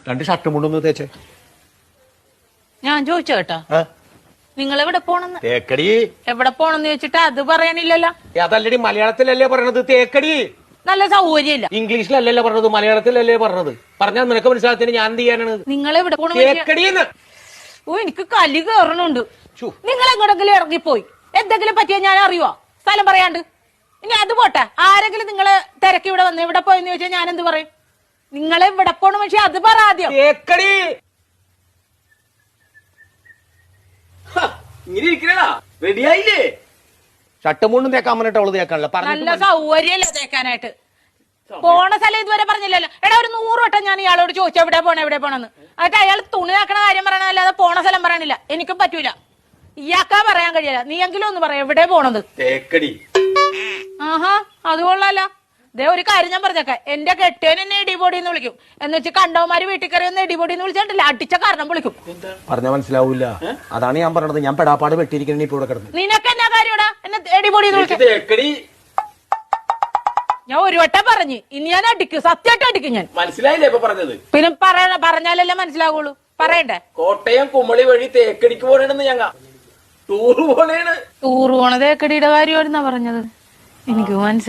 രണ്ട് ഷർട്ടും കൊണ്ടൊന്ന് തേച്ചേ. ഞാൻ ചോദിച്ചു കേട്ടാ, നിങ്ങൾ എവിടെ പോണെന്ന്? തേക്കടി. എവിടെ പോണെന്ന് ചോദിച്ചിട്ട് അത് പറയാനില്ലല്ലോ. അതല്ലടി, മലയാളത്തിലല്ലേ പറയണത് തേക്കടി. നല്ല സൗകര്യമില്ല. ഇംഗ്ലീഷിലല്ലല്ലോ പറഞ്ഞത്, മലയാളത്തിലല്ലേ പറഞ്ഞത്. പറഞ്ഞാൽ നിനക്ക് മനസ്സിലാകത്തിന് ഞാൻ എന്ത് ചെയ്യാനാണ്? നിങ്ങൾ എവിടെ പോണ? തേക്കടിന്ന്. ഓ, എനിക്ക് കലി കയറണുണ്ട്. നിങ്ങൾ എങ്ങോട്ടെങ്കിലും ഇറങ്ങിപ്പോയി എന്തെങ്കിലും പറ്റിയാ ഞാൻ അറിയുവോ? സ്ഥലം പറയാണ്ട്. ഇനി അത് പോട്ടെ, ആരെങ്കിലും നിങ്ങള് തിരക്കി ഇവിടെ വന്ന് ഇവിടെ പോയെന്ന് ചോദിച്ചാൽ ഞാൻ എന്ത് പറയും? നിങ്ങളെ ഇവിടെ പോണ പക്ഷെ അത് പറ ആദ്യം. തേക്കടി. ഇങ്ങനെ ഇരിക്കണ റെഡിയായില്ലേ? ഷർട്ടും കൊണ്ടും തേക്കാൻ പറഞ്ഞിട്ട് അവള് തേക്കാനല്ല. നല്ല സൗകര്യല്ല തേക്കാനായിട്ട്. പോണ സ്ഥലം ഇതുവരെ പറഞ്ഞില്ലല്ലോ. എടാ, ഒരു 100 വട്ടം ഞാൻ ഇയാളോട് ചോദിച്ചു എവിടെ പോണെന്ന്. എന്നിട്ട് അയാൾ തുണി നാക്കണ കാര്യം പറയണല്ലാതെ പോണ സ്ഥലം പറയണില്ല. എനിക്കും പറ്റൂല. ഇയാൾക്കാ പറയാൻ കഴിയില്ല. നീ എങ്കിലും ഒന്ന് പറയാം എവിടെ പോണത്. തേക്കടി. ആഹാ, അത് കൊള്ളാലോ. ദേ ഒരു കാര്യം ഞാൻ പറഞ്ഞേക്കാം, എന്റെ കെട്ടിയൻ എന്നെ ഇടിപൊടി എന്ന് വിളിക്കും. എന്ന് വെച്ച് കണ്ടവന്മാര് വീട്ടിൽ കയറി ഒന്ന് ഇടിപൊടി എന്ന് വിളിച്ചിട്ടില്ല, അടിച്ച കാരണം വിളിക്കും. പറഞ്ഞാൽ മനസ്സിലാവൂല. അതാണ് ഞാൻ പറഞ്ഞത്. ഞാൻ പെടാപ്പാട് വെട്ടിയിരിക്കണ ഇപ്പൊ ഇവിടെ കിടന്നു. നിനക്ക് എന്നാ കാര്യടാ എന്നെ ഇടിപൊടി എന്ന് വിളിക്കും? തേക്കടി. ഞാൻ ഒരു വട്ടം പറഞ്ഞു, ഇനി ഞാൻ അടിക്കും, സത്യമായിട്ട് അടിക്കും ഞാൻ. മനസ്സിലായില്ലേ ഇപ്പൊ പറഞ്ഞത്? പിന്നെ പറഞ്ഞാലല്ലേ മനസ്സിലാവുള്ളൂ. പറയണ്ടേ? കോട്ടയം കുമളി വഴി തേക്കടിക്ക് പോണേണെന്ന് ഞങ്ങ ടൂറ് പോണേണ്. ടൂറ് പോണത് തേക്കടിയുടെ കാര്യമായിരുന്നാ പറഞ്ഞത്. എനിക്ക് മനസ്സിലായി.